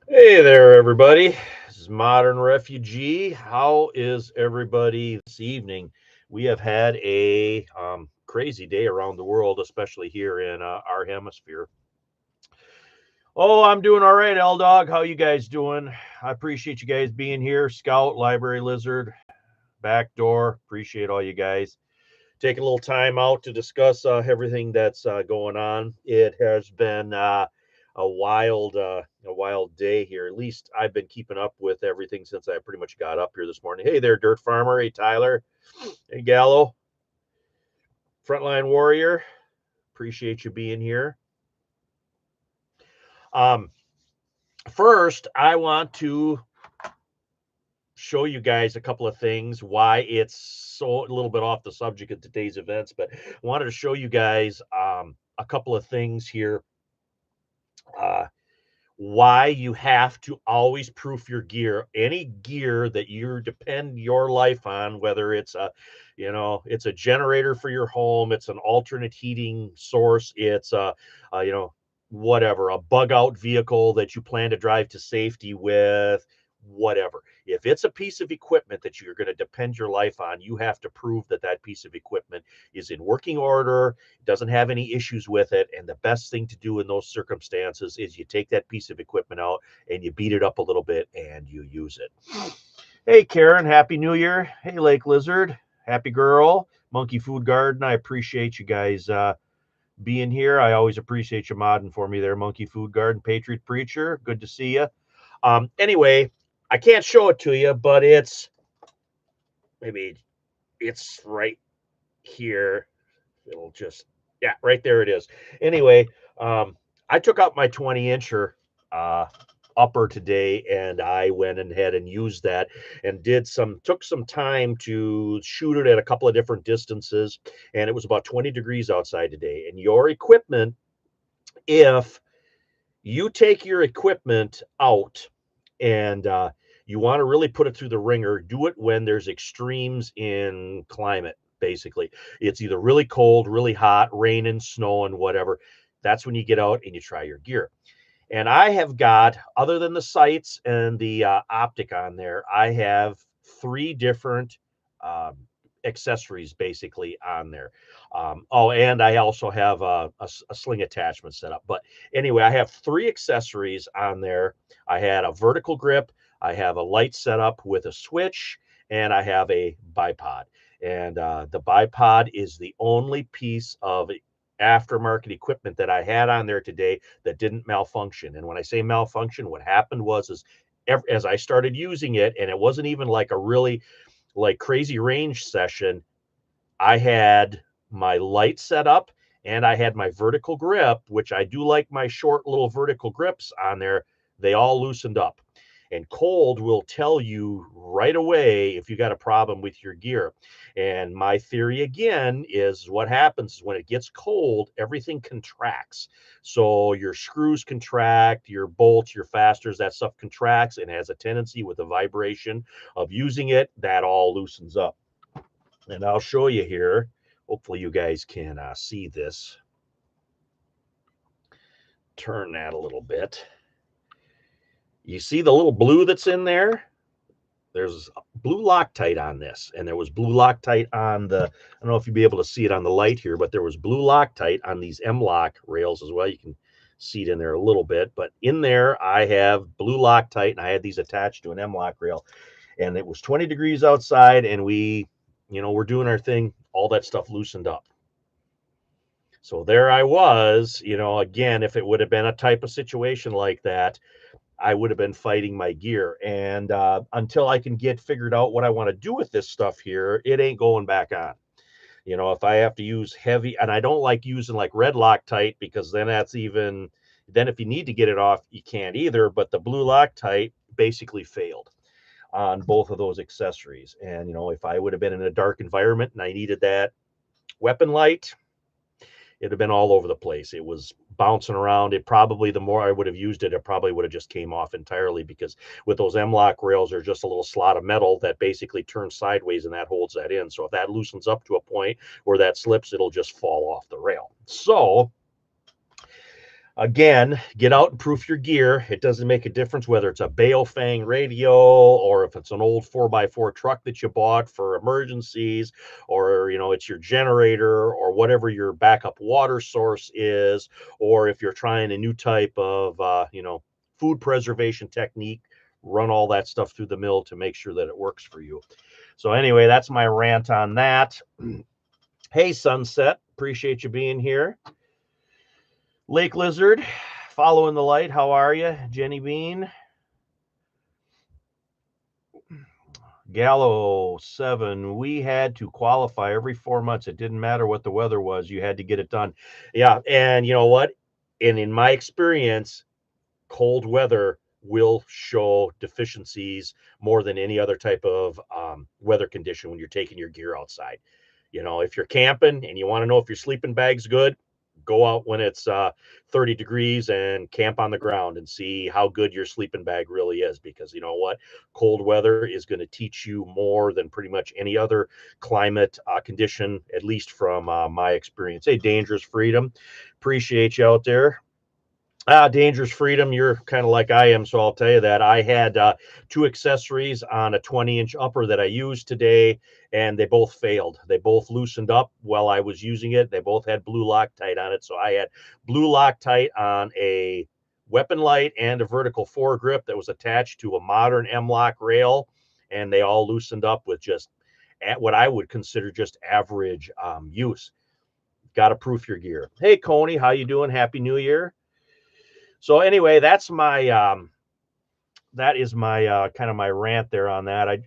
Hey there, everybody. This is Modern Refugee. How is everybody this evening? We have had a crazy day around the world, especially here in our hemisphere. Oh, I'm doing all right, L Dog. How you guys doing? I appreciate you guys being here. Scout, Library Lizard, Backdoor. Appreciate all you guys taking a little time out to discuss everything that's going on. It has been a wild day here. At least I've been keeping up with everything since I pretty much got up here this morning. Hey there, Dirt Farmer. Hey Tyler. Hey Gallo. Frontline Warrior. Appreciate you being here. Um, First, I want to show you guys a couple of things why it's so a little bit off the subject of today's events, but I wanted to show you guys a couple of things here. Uh, why you have to always proof your gear. Any gear that you depend your life on, whether it's it's a generator for your home, it's an alternate heating source, it's whatever, a bug out vehicle that you plan to drive to safety with, whatever. If it's a piece of equipment that you're going to depend your life on, you have to prove that that piece of equipment is in working order, doesn't have any issues with it. And the best thing to do in those circumstances is you take that piece of equipment out and you beat it up a little bit and you use it. Hey, Karen, Happy New Year. Hey, Lake Lizard, Happy Girl, Monkey Food Garden. I appreciate you guys being here. I always appreciate you modding for me there, Monkey Food Garden, Patriot Preacher. Good to see you. Anyway, I can't show it to you, but maybe it's right here. It'll just, yeah, right there it is. Anyway, um, I took out my 20-incher uh, upper today, and I went ahead and used that and took some time to shoot it at a couple of different distances, and it was about 20 degrees outside today. And your equipment, if you take your equipment out and you want to really put it through the ringer, do it when there's extremes in climate. Basically, it's either really cold, really hot, raining, snowing, whatever. That's when you get out and you try your gear. And I have got, other than the sights and the optic on there, I have three different um, accessories basically on there. Oh, and I also have a sling attachment set up. But anyway, I have three accessories on there. I had a vertical grip, I have a light setup with a switch, and I have a bipod. And the bipod is the only piece of aftermarket equipment that I had on there today that didn't malfunction. And when I say malfunction, what happened was is as I started using it, and it wasn't even like a really like crazy range session, I had my light set up and I had my vertical grip, which I do like my short little vertical grips on there. They all loosened up. And cold will tell you right away if you got a problem with your gear. And my theory again is what happens is when it gets cold, everything contracts. So your screws contract, your bolts, your fasteners, that stuff contracts and has a tendency with the vibration of using it, that all loosens up. And I'll show you here. Hopefully you guys can see this. Turn that a little bit. You see the little blue that's in there? There's blue Loctite on this, and there was blue Loctite on the, I don't know if you'll be able to see it on the light here, but there was blue Loctite on these M-Lock rails as well. You can see it in there a little bit, but in there I have blue Loctite, and I had these attached to an M-Lock rail, and it was 20 degrees outside, and we're doing our thing. All that stuff loosened up. So there I was, again, if it would have been a type of situation like that, I would have been fighting my gear. And until I can get figured out what I want to do with this stuff here, it ain't going back on. If I have to use heavy, and I don't like using like red Loctite because then if you need to get it off, you can't either. But the blue Loctite basically failed on both of those accessories. And, if I would have been in a dark environment and I needed that weapon light, it'd have been all over the place. It was bouncing around. It probably, the more I would have used it, it probably would have just came off entirely because with those M-Lock rails, there's just a little slot of metal that basically turns sideways and that holds that in. So if that loosens up to a point where that slips, it'll just fall off the rail. So Again, get out and proof your gear. It doesn't make a difference whether it's a Baofeng radio or if it's an old 4x4 truck that you bought for emergencies, or it's your generator or whatever your backup water source is, or if you're trying a new type of food preservation technique, run all that stuff through the mill to make sure that it works for you. So anyway, that's my rant on that. Hey, Sunset, appreciate you being here. Lake Lizard, following the light, how are you? Jenny Bean. Gallo 7, we had to qualify every 4 months. It didn't matter what the weather was, you had to get it done. Yeah, and you know what? And in my experience, cold weather will show deficiencies more than any other type of weather condition when you're taking your gear outside. If you're camping and you want to know if your sleeping bag's good, go out when it's 30 degrees and camp on the ground and see how good your sleeping bag really is. Because you know what? Cold weather is going to teach you more than pretty much any other climate condition, at least from my experience. Hey, Dangerous Freedom, appreciate you out there. Dangerous Freedom, you're kind of like I am, so I'll tell you that. I had 2 accessories on a 20-inch upper that I used today, and they both failed. They both loosened up while I was using it. They both had blue Loctite on it. So I had blue Loctite on a weapon light and a vertical foregrip that was attached to a modern M-LOK rail, and they all loosened up with just at what I would consider just average use. Got to proof your gear. Hey, Coney, how you doing? Happy New Year. So anyway, that is my kind of my rant there on that.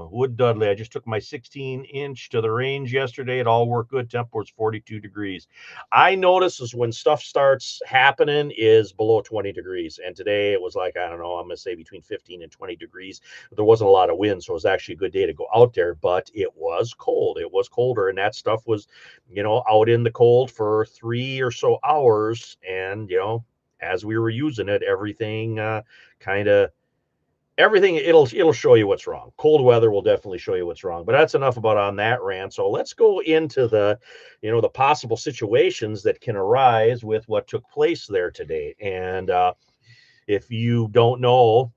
Wood Dudley, I just took my 16-inch to the range yesterday. It all worked good. Temp was 42 degrees. I notice is when stuff starts happening is below 20 degrees. And today it was like, I don't know, I'm going to say between 15 and 20 degrees. There wasn't a lot of wind, so it was actually a good day to go out there, but it was cold. It was colder, and that stuff was, out in the cold for 3 or so hours. And, as we were using it, everything it'll show you what's wrong. Cold weather will definitely show you what's wrong. But that's enough about on that rant. So let's go into the possible situations that can arise with what took place there today. And if you don't know,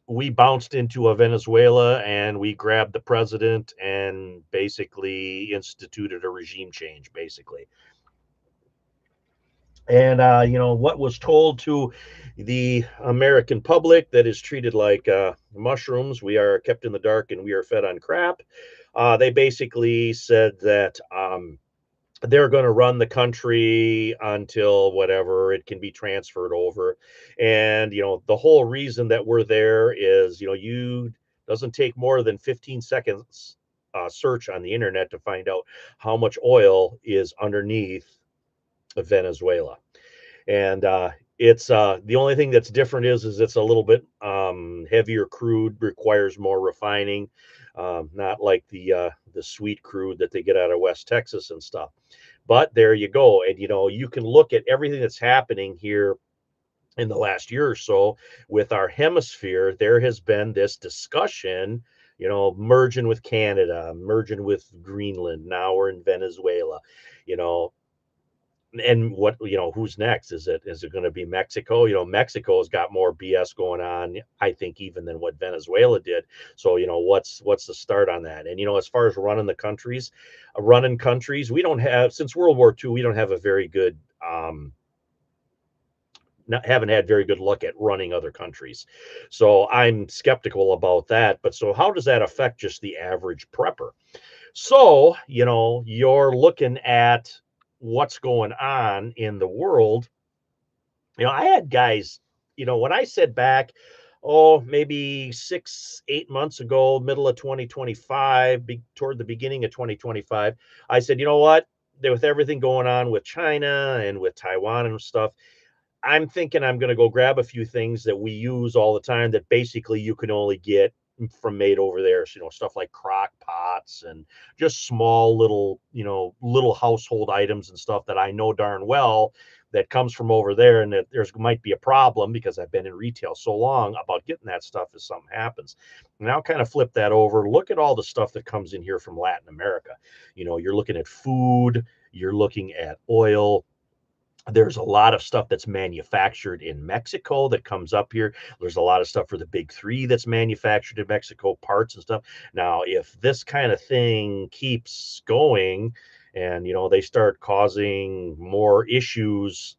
we bounced into a Venezuela and we grabbed the president and basically instituted a regime change, basically. And what was told to the American public that is treated like mushrooms. We are kept in the dark and we are fed on crap. They basically said that they're going to run the country until whatever it can be transferred over. And the whole reason that we're there is you doesn't take more than 15 seconds search on the internet to find out how much oil is underneath Venezuela. And it's the only thing that's different is it's a little bit heavier crude, requires more refining, not like the sweet crude that they get out of West Texas and stuff. But there you go. And you can look at everything that's happening here in the last year or so with our hemisphere. There has been this discussion, merging with Canada, merging with Greenland. Now we're in Venezuela, you know, and what who's next? Is it going to be Mexico? Mexico's got more BS going on, I think, even than what Venezuela did. So what's the start on that? And as far as running countries, we don't have, since World War II, we don't have a very good haven't had very good luck at running other countries. So I'm skeptical about that. But so how does that affect just the average prepper? So you're looking at what's going on in the world. I had guys, when I said back, maybe 6-8 months ago, middle of 2025, toward the beginning of 2025, I said, you know what? With everything going on with China and with Taiwan and stuff, I'm thinking I'm going to go grab a few things that we use all the time that basically you can only get from made over there. So, stuff like crock pots and just small little household items and stuff that I know darn well that comes from over there, and that there's might be a problem because I've been in retail so long about getting that stuff if something happens. Now kind of flip that over. Look at all the stuff that comes in here from Latin America. You're looking at food, you're looking at oil, There's a lot of stuff that's manufactured in Mexico that comes up here. There's a lot of stuff for the big three that's manufactured in Mexico, parts and stuff. Now, if this kind of thing keeps going and, they start causing more issues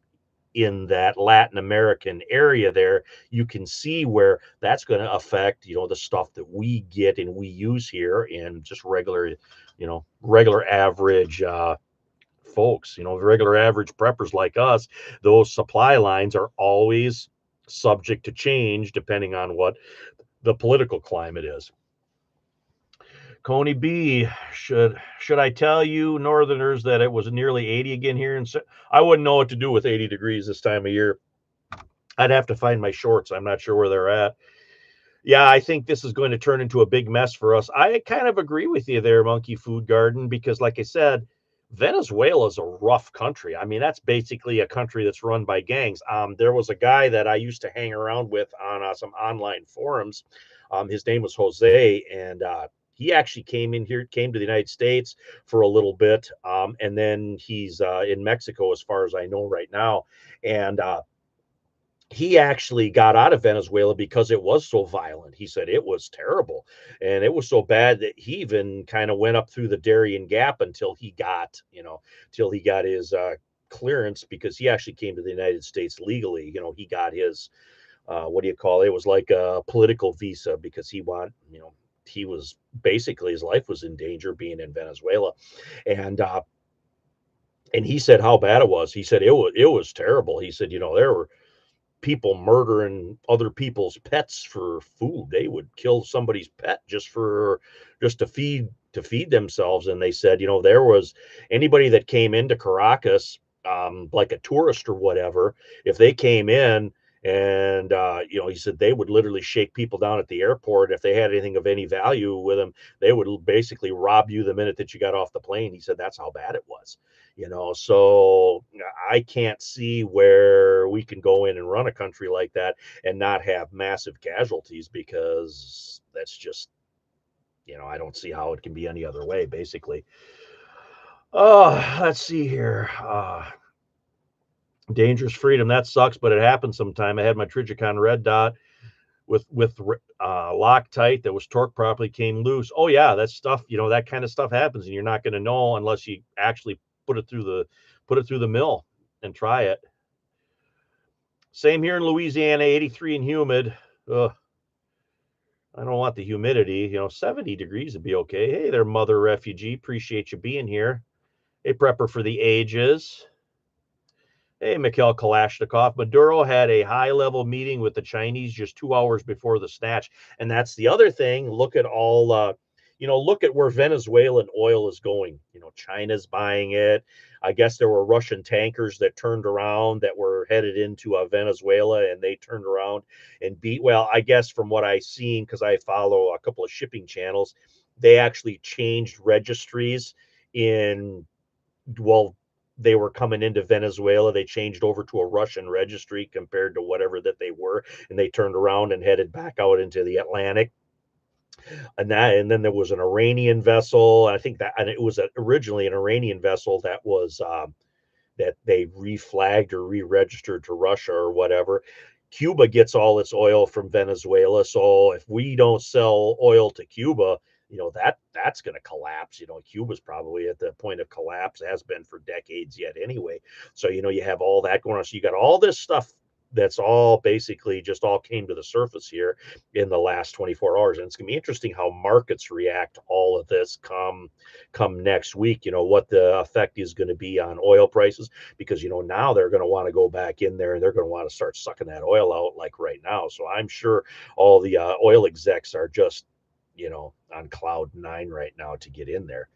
in that Latin American area there, you can see where that's going to affect, the stuff that we get and we use here in just regular average folks, regular average preppers like us. Those supply lines are always subject to change depending on what the political climate is. Coney B, should I tell you Northerners that it was nearly 80 again here? And I wouldn't know what to do with 80 degrees this time of year. I'd have to find my shorts. I'm not sure where they're at. Yeah, I think this is going to turn into a big mess for us. I kind of agree with you there, Monkey Food Garden, because like I said, Venezuela is a rough country. I mean, that's basically a country that's run by gangs. There was a guy that I used to hang around with on some online forums. His name was Jose, and he actually came to the United States for a little bit, and then he's in Mexico, as far as I know right now. And he actually got out of Venezuela because it was so violent. He said it was terrible. And it was so bad that he even kind of went up through the Darien Gap until he got, his clearance, because he actually came to the United States legally. He got his, what do you call it? It was like a political visa, because he was basically, his life was in danger being in Venezuela. And he said how bad it was. He said it was terrible. He said, there were people murdering other people's pets for food. They would kill somebody's pet just to feed themselves. And they said, there was anybody that came into Caracas, like a tourist or whatever, if they came in and he said they would literally shake people down at the airport. If they had anything of any value with them, they would basically rob you the minute that you got off the plane. He said that's how bad it was. So I can't see where we can go in and run a country like that and not have massive casualties, because that's just, I don't see how it can be any other way, basically. Oh, let's see here. Dangerous freedom. That sucks, but it happens sometime. I had my Trigicon red dot with Loctite that was torqued properly, came loose. Oh yeah, that stuff, that kind of stuff happens, and you're not going to know unless you actually put it through the mill and try it. Same here in Louisiana, 83 and humid. Ugh, I don't want the humidity. 70 degrees would be okay. Hey there, mother refugee. Appreciate you being here. Hey, prepper for the ages. Hey, Mikhail Kalashnikov. Maduro had a high-level meeting with the Chinese just 2 hours before the snatch. And that's the other thing. Look at look at where Venezuelan oil is going. China's buying it. I guess there were Russian tankers that turned around that were headed into Venezuela, and they turned around and well, I guess from what I've seen, because I follow a couple of shipping channels, they actually changed registries in, well, they were coming into Venezuela. They changed over to a Russian registry compared to whatever that they were, and they turned around and headed back out into the Atlantic. And then there was an Iranian vessel. I think that, and it was originally an Iranian vessel that they reflagged or re-registered to Russia or whatever. Cuba gets all its oil from Venezuela, so if we don't sell oil to Cuba, that's going to collapse. Cuba's probably at the point of collapse, has been for decades yet anyway. So you have all that going on. So you got all this stuff that's all basically just all came to the surface here in the last 24 hours, and it's going to be interesting how markets react to all of this come next week. What the effect is going to be on oil prices, because now they're going to want to go back in there and they're going to want to start sucking that oil out like right now. So I'm sure all the oil execs are just on cloud nine right now to get in there.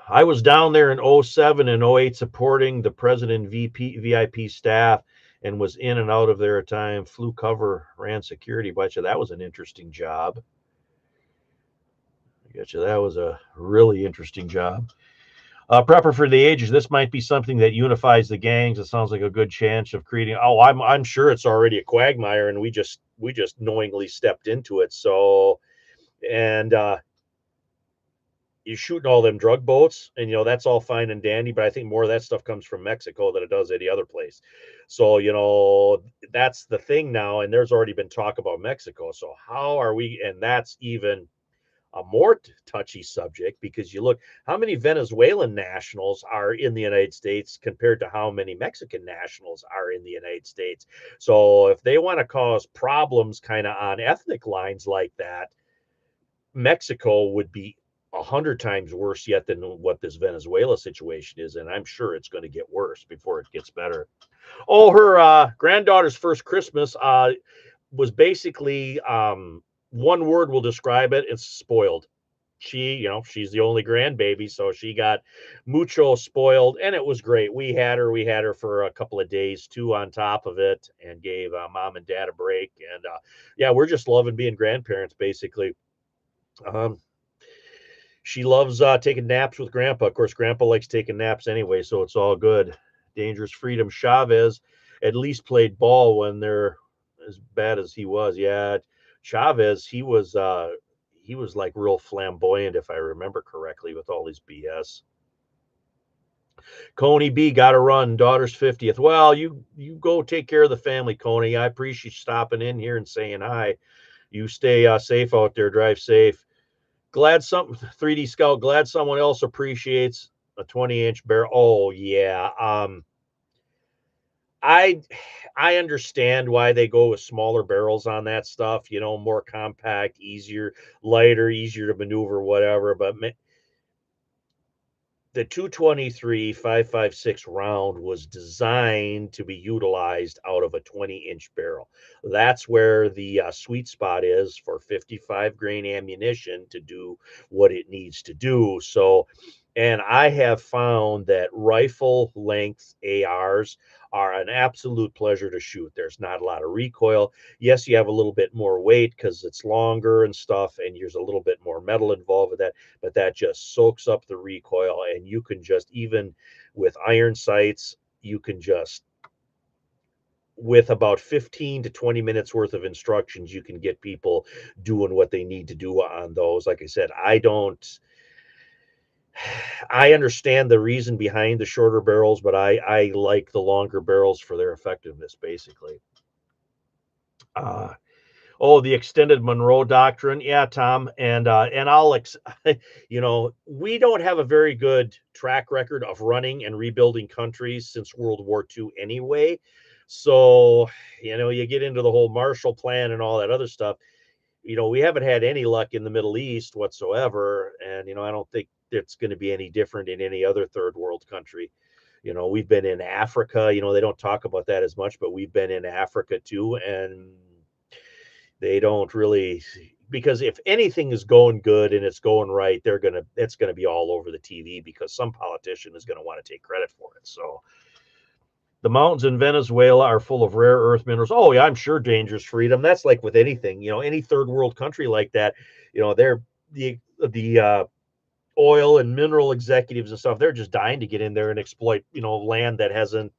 I was down there in 07 and 08 supporting the president VIP staff, and was in and out of there at time. Flew cover, ran security. But that was an interesting job. I get you. That was a really interesting job. Prepper for the ages. This might be something that unifies the gangs. It sounds like a good chance of creating. Oh, I'm sure it's already a quagmire, and we just knowingly stepped into it. So, and you're shooting all them drug boats, and that's all fine and dandy, but I think more of that stuff comes from Mexico than it does any other place. So that's the thing now, and there's already been talk about Mexico. So how are we? And that's even a more touchy subject, because you look how many Venezuelan nationals are in the United States compared to how many Mexican nationals are in the United States. So if they want to cause problems kind of on ethnic lines like that, Mexico would be 100 times worse yet than what this Venezuela situation is, and I'm sure it's going to get worse before it gets better. Oh, her granddaughter's first Christmas was basically one word will describe it. It's spoiled. She's the only grandbaby, so she got mucho spoiled, and it was great. We had her for a couple of days too on top of it, and gave mom and dad a break. And yeah, we're just loving being grandparents, basically. Um, she loves taking naps with grandpa. Of course, grandpa likes taking naps anyway, so it's all good. Dangerous Freedom Chavez at least played ball when they're as bad as he was. Yeah, Chavez, he was like real flamboyant, if I remember correctly, with all his BS. Coney B got to run. Daughter's 50th. Well, you go take care of the family, Coney. I appreciate you stopping in here and saying hi. You stay safe out there. Drive safe. Glad 3D Scout. Glad someone else appreciates a 20-inch barrel. Oh yeah. I I understand why they go with smaller barrels on that stuff. More compact, easier, lighter, easier to maneuver, whatever. But the 223 5.56 round was designed to be utilized out of a 20-inch barrel. That's where the sweet spot is for 55 grain ammunition to do what it needs to do. So, and I have found that rifle length ARs are an absolute pleasure to shoot. There's not a lot of recoil. Yes, you have a little bit more weight because it's longer and stuff, and there's a little bit more metal involved with that, but that just soaks up the recoil, and you can just, even with iron sights, you can just, with about 15 to 20 minutes worth of instructions, you can get people doing what they need to do on those. Like I said, I understand the reason behind the shorter barrels, but I like the longer barrels for their effectiveness, basically. uh Oh, the extended Monroe Doctrine. Yeah, Tom, and we don't have a very good track record of running and rebuilding countries since World War II anyway. So, you get into the whole Marshall Plan and all that other stuff. We haven't had any luck in the Middle East whatsoever, and I don't think it's going to be any different in any other third world country. We've been in Africa. They don't talk about that as much, but we've been in Africa too, and they don't really, because if anything is going good and it's going right, it's gonna be all over the TV, because some politician is gonna want to take credit for it. So the mountains in Venezuela are full of rare earth minerals. Oh yeah, I'm sure. Dangerous Freedom. That's like with anything, any third world country like that. They're the oil and mineral executives and stuff. They're just dying to get in there and exploit, land that hasn't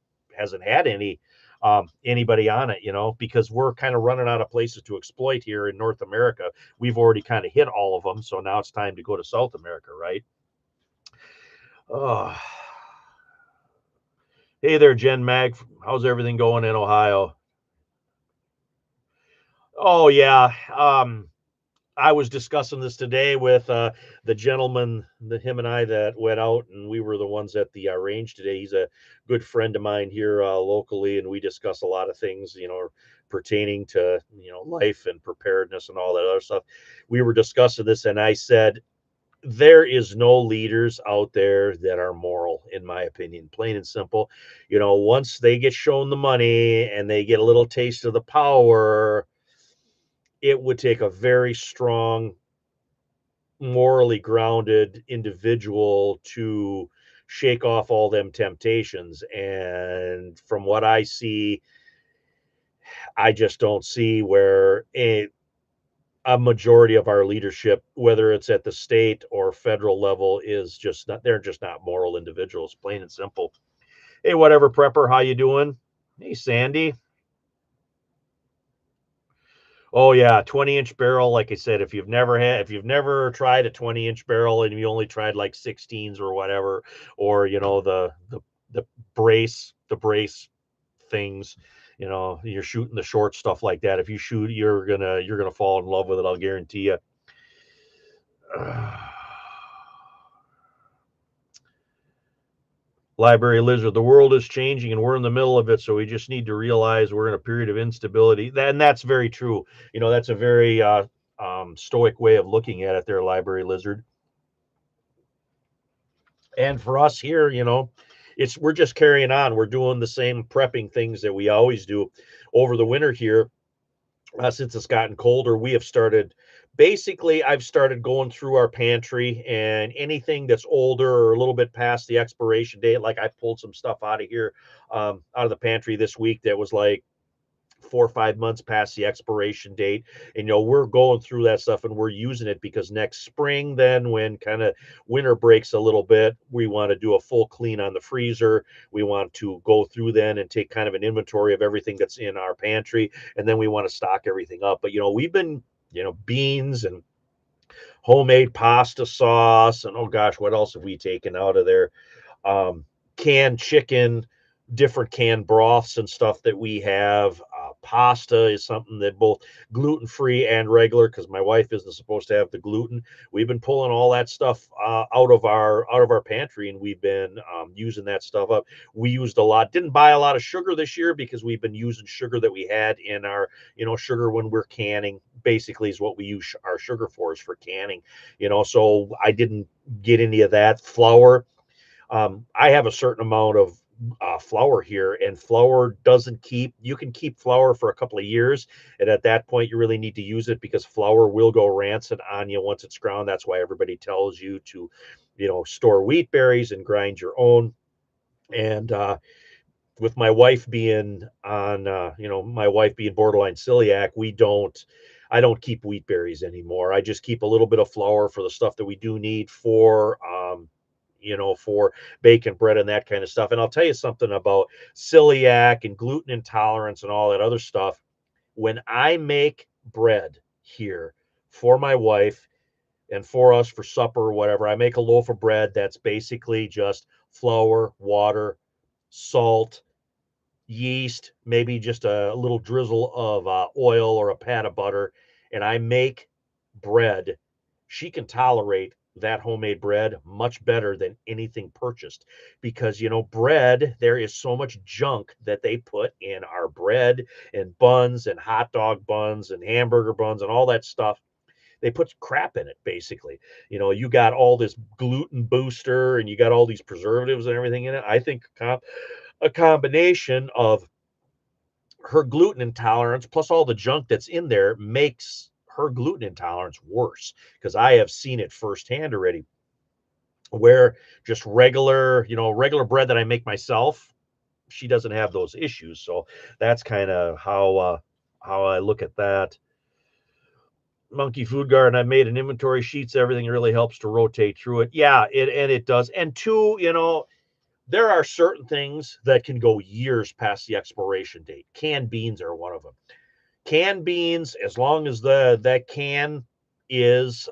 had anybody on it, because we're kind of running out of places to exploit here in North America. We've already kind of hit all of them, so now it's time to go to South America, right? Oh, hey there, Jen Mag. How's everything going in Ohio? Oh yeah. I was discussing this today with the gentleman, him and I, that went out, and we were the ones at the range today. He's a good friend of mine here locally, and we discuss a lot of things, pertaining to life and preparedness and all that other stuff. We were discussing this, and I said, there is no leaders out there that are moral, in my opinion, plain and simple. Once they get shown the money and they get a little taste of the power, it would take a very strong, morally grounded individual to shake off all them temptations. And from what I see, I just don't see where a majority of our leadership, whether it's at the state or federal level, is just not, they're just not moral individuals, plain and simple. Hey, whatever, Prepper, how you doing? Hey, Sandy. Oh yeah, 20-inch barrel. Like I said, if you've never tried a 20-inch barrel and you only tried like 16s or whatever, or the brace things, you're shooting the short stuff like that. If you shoot, you're gonna fall in love with it. I'll guarantee you. Library Lizard, the world is changing and we're in the middle of it, so we just need to realize we're in a period of instability. And that's very true. That's a very stoic way of looking at it there, Library Lizard. And for us here, we're just carrying on. We're doing the same prepping things that we always do over the winter here. Since it's gotten colder, we have started. Basically, I've started going through our pantry and anything that's older or a little bit past the expiration date. Like I pulled some stuff out of here, out of the pantry this week that was like 4 or 5 months past the expiration date. And we're going through that stuff and we're using it because next spring, then when kind of winter breaks a little bit, we want to do a full clean on the freezer. We want to go through then and take kind of an inventory of everything that's in our pantry, and then we want to stock everything up. But we've been beans and homemade pasta sauce, and oh gosh, what else have we taken out of there? um, Canned chicken, different canned broths and stuff that we have. Pasta is something that both gluten free and regular, because my wife isn't supposed to have the gluten. We've been pulling all that stuff out of our pantry, and we've been using that stuff up. We used a lot. Didn't buy a lot of sugar this year because we've been using sugar that we had in our sugar when we're canning. Basically, is what we use our sugar for, is for canning. So I didn't get any of that flour. I have a certain amount of flour here, and flour doesn't keep. You can keep flour for a couple of years, and at that point, you really need to use it because flour will go rancid on you once it's ground. That's why everybody tells you to, store wheat berries and grind your own. And with my wife being my wife being borderline celiac, I don't keep wheat berries anymore. I just keep a little bit of flour for the stuff that we do need for bacon, bread, and that kind of stuff. And I'll tell you something about celiac and gluten intolerance and all that other stuff. When I make bread here for my wife and for us for supper or whatever, I make a loaf of bread that's basically just flour, water, salt, yeast, maybe just a little drizzle of oil or a pat of butter, and I make bread. She can tolerate that homemade bread much better than anything purchased, because bread, there is so much junk that they put in our bread and buns and hot dog buns and hamburger buns and all that stuff. They put crap in it, basically. You got all this gluten booster and you got all these preservatives and everything in it. I think a combination of her gluten intolerance plus all the junk that's in there makes her gluten intolerance worse, because I have seen it firsthand already, where just regular bread that I make myself, she doesn't have those issues. So that's kind of how I look at that. Monkey Food Garden, I made an inventory sheets. Everything really helps to rotate through it. Yeah, it does. And two, there are certain things that can go years past the expiration date. Canned beans are one of them. Canned beans, as long as that can is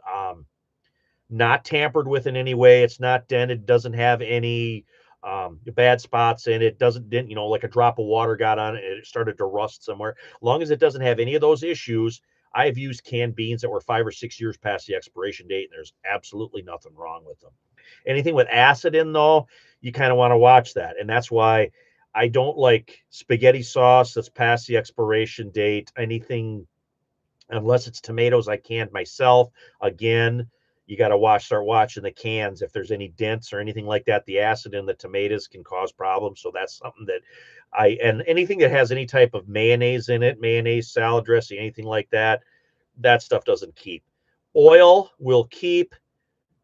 not tampered with in any way, it's not dented, doesn't have any bad spots in it, doesn't didn't like a drop of water got on it, it started to rust somewhere. As long as it doesn't have any of those issues, I've used canned beans that were 5 or 6 years past the expiration date, and there's absolutely nothing wrong with them. Anything with acid in, though, you kind of want to watch that. And that's why I don't like spaghetti sauce that's past the expiration date. Anything, unless it's tomatoes I canned myself. Again, you got to start watching the cans. If there's any dents or anything like that, the acid in the tomatoes can cause problems. So that's something that and anything that has any type of mayonnaise in it, mayonnaise, salad dressing, anything like that, that stuff doesn't keep. Oil will keep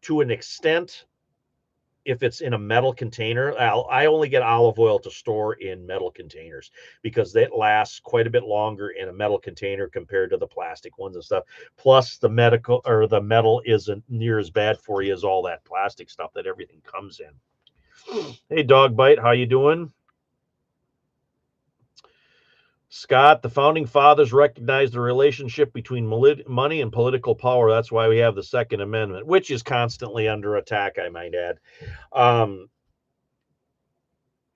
to an extent if it's in a metal container. I only get olive oil to store in metal containers because that lasts quite a bit longer in a metal container compared to the plastic ones and stuff. Plus, the metal isn't near as bad for you as all that plastic stuff that everything comes in. Hey, Dog Bite, how you doing? Scott, the founding fathers recognized the relationship between money and political power. That's why we have the Second Amendment, which is constantly under attack, I might add. Um,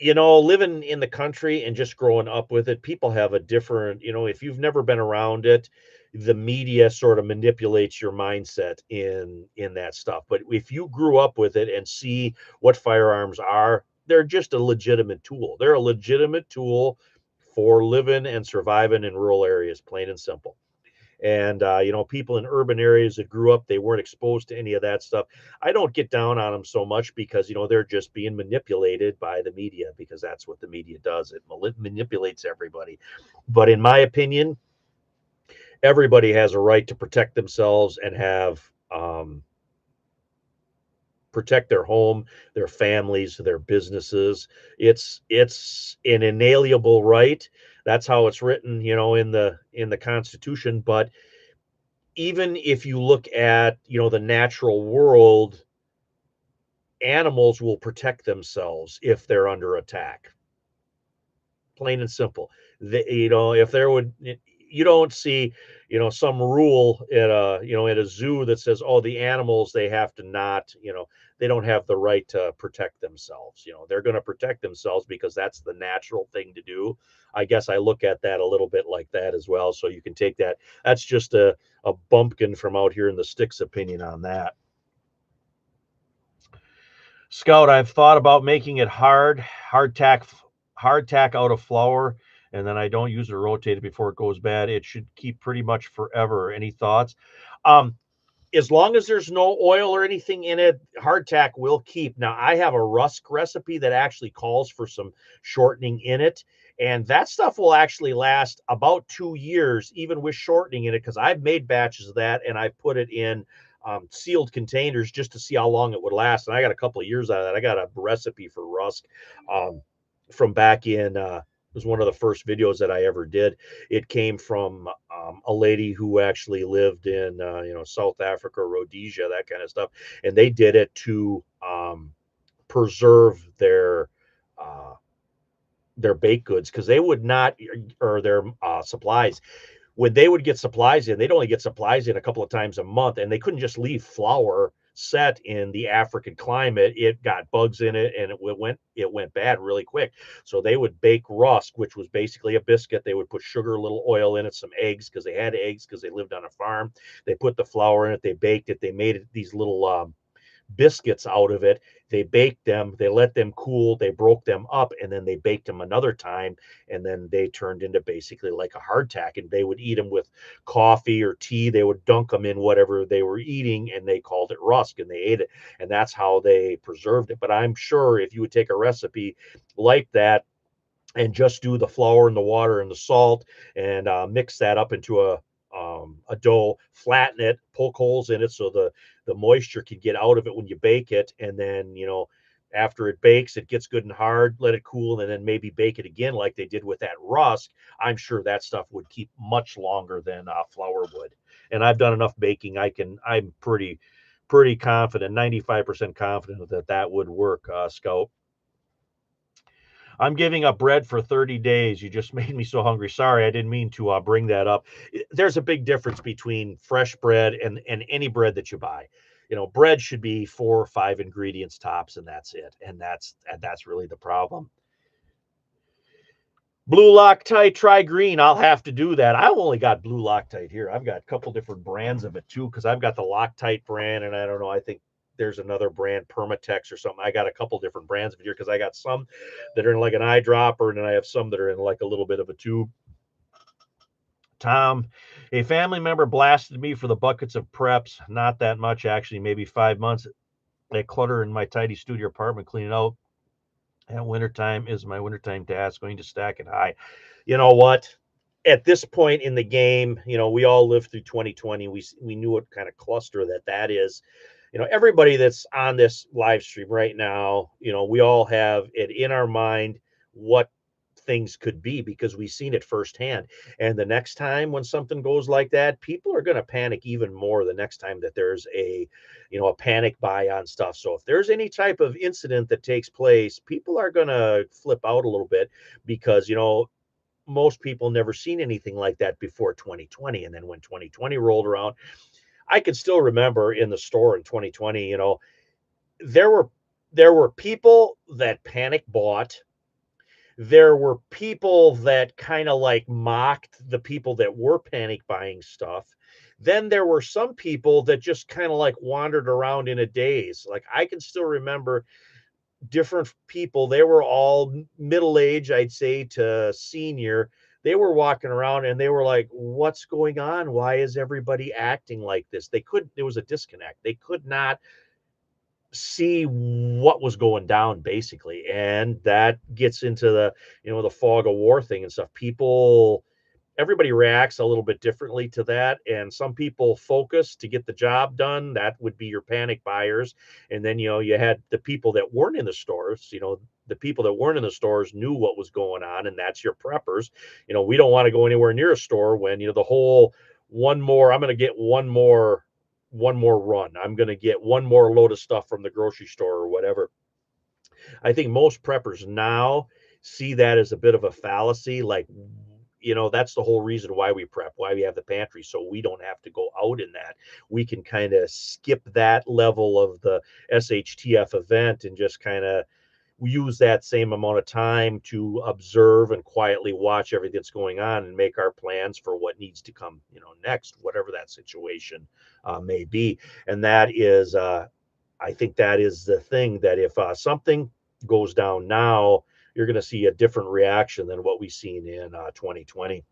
living in the country and just growing up with it, people have a different, if you've never been around it, the media sort of manipulates your mindset in that stuff. But if you grew up with it and see what firearms are, they're just a legitimate tool. They're a legitimate tool for living and surviving in rural areas, plain and simple. And people in urban areas that grew up, they weren't exposed to any of that stuff. I don't get down on them so much because they're just being manipulated by the media, because that's what the media does. It manipulates everybody. But in my opinion, everybody has a right to protect themselves and have protect their home, their families, their businesses. It's an inalienable right. That's how it's written, in the Constitution. But even if you look at the natural world, animals will protect themselves if they're under attack, plain and simple. If there would, you don't see some rule at a zoo that says, oh, the animals, they have to not, they don't have the right to protect themselves. They're going to protect themselves because that's the natural thing to do. I guess I look at that a little bit like that as well. So you can take that. That's just a bumpkin from out here in the sticks opinion on that. Scout, I've thought about making it hard tack out of flour, and then I don't use it to rotate it before it goes bad. It should keep pretty much forever. Any thoughts? Um, as long as there's no oil or anything in it, hardtack will keep. Now, I have a rusk recipe that actually calls for some shortening in it, and that stuff will actually last about 2 years, even with shortening in it, because I've made batches of that and I put it in sealed containers just to see how long it would last. And I got a couple of years out of that. I got a recipe for rusk um, from back in. It was one of the first videos that I ever did. It came from a lady who actually lived in South Africa, Rhodesia, that kind of stuff, and they did it to preserve their baked goods, because they would not, or their supplies, when they would get supplies in, they'd only get supplies in a couple of times a month, and they couldn't just leave flour set in the African climate. It got bugs in it, and it went bad really quick. So they would bake rusk, which was basically a biscuit. They would put sugar, a little oil in it, some eggs, because they had eggs because they lived on a farm. They put the flour in it, they baked it, they made it these little biscuits out of it. They baked them, they let them cool, they broke them up, and then they baked them another time, and then they turned into basically like a hardtack. And they would eat them with coffee or tea. They would dunk them in whatever they were eating, and they called it rusk, and they ate it, and that's how they preserved it. But I'm sure if you would take a recipe like that and just do the flour and the water and the salt, and mix that up into a dough, flatten it, poke holes in it so the moisture can get out of it when you bake it, and then after it bakes, it gets good and hard, let it cool, and then maybe bake it again like they did with that rusk. I'm sure that stuff would keep much longer than flour would. And I've done enough baking. I'm pretty confident, 95% confident that would work, Scout. I'm giving up bread for 30 days. You just made me so hungry. Sorry, I didn't mean to bring that up. There's a big difference between fresh bread and any bread that you buy. Bread should be 4 or 5 ingredients tops, and that's it. And that's really the problem. Blue Loctite, try green. I'll have to do that. I've only got blue Loctite here. I've got a couple different brands of it too, because I've got the Loctite brand, and I don't know, I think there's another brand, Permatex or something. I got a couple different brands of it here, because I got some that are in like an eyedropper, and then I have some that are in like a little bit of a tube. Tom, a family member blasted me for the buckets of preps. Not that much, actually, maybe 5 months. I clutter in my tidy studio apartment, clean it out. At wintertime is my wintertime task, going to stack it high. You know what? At this point in the game, we all lived through 2020. We knew what kind of cluster that is. Everybody that's on this live stream right now, we all have it in our mind what things could be, because we've seen it firsthand. And the next time when something goes like that, people are going to panic even more the next time that there's a panic buy on stuff. So if there's any type of incident that takes place, people are going to flip out a little bit, because most people never seen anything like that before 2020. And then when 2020 rolled around, I could still remember in the store in 2020, there were people that panic bought. There were people that kind of like mocked the people that were panic buying stuff. Then there were some people that just kind of like wandered around in a daze. Like I can still remember different people. They were all middle age, I'd say, to senior. They were walking around and they were like, what's going on? Why is everybody acting like this? They couldn't, there was a disconnect. They could not see what was going down basically. And that gets into the fog of war thing and stuff. Everybody reacts a little bit differently to that. And some people focus to get the job done. That would be your panic buyers. And then, you had the people that weren't in the stores, the people that weren't in the stores knew what was going on. And that's your preppers. We don't want to go anywhere near a store when, the whole I'm going to get one more run. I'm going to get one more load of stuff from the grocery store or whatever. I think most preppers now see that as a bit of a fallacy. Like, that's the whole reason why we prep, why we have the pantry, so we don't have to go out in that. We can kind of skip that level of the SHTF event and just kind of use that same amount of time to observe and quietly watch everything that's going on and make our plans for what needs to come, next, whatever that situation may be. And that is, I think that is the thing, that if something goes down now, you're going to see a different reaction than what we've seen in 2020.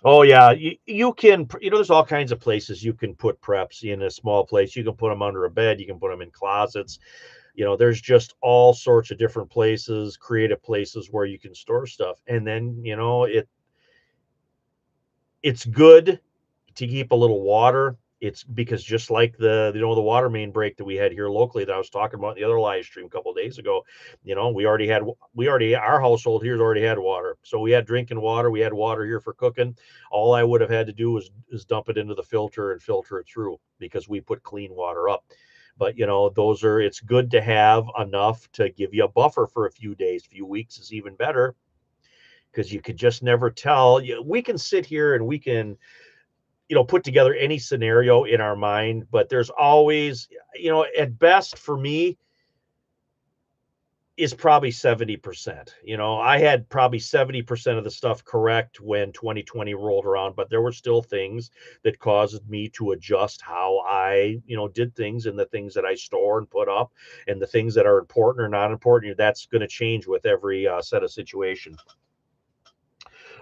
Oh yeah, you can, there's all kinds of places you can put preps in a small place. You can put them under a bed, you can put them in closets. There's just all sorts of different places, creative places where you can store stuff. And then, it's good to keep a little water. It's because just like the water main break that we had here locally that I was talking about in the other live stream a couple of days ago, our household here's already had water. So we had drinking water, we had water here for cooking. All I would have had to do is dump it into the filter and filter it through, because we put clean water up. But it's good to have enough to give you a buffer for a few days. Few weeks is even better, because you could just never tell. We can sit here and we can put together any scenario in our mind, but there's always, at best for me is probably 70%. I had probably 70% of the stuff correct when 2020 rolled around, but there were still things that caused me to adjust how I, did things, and the things that I store and put up, and the things that are important or not important. That's going to change with every set of situation.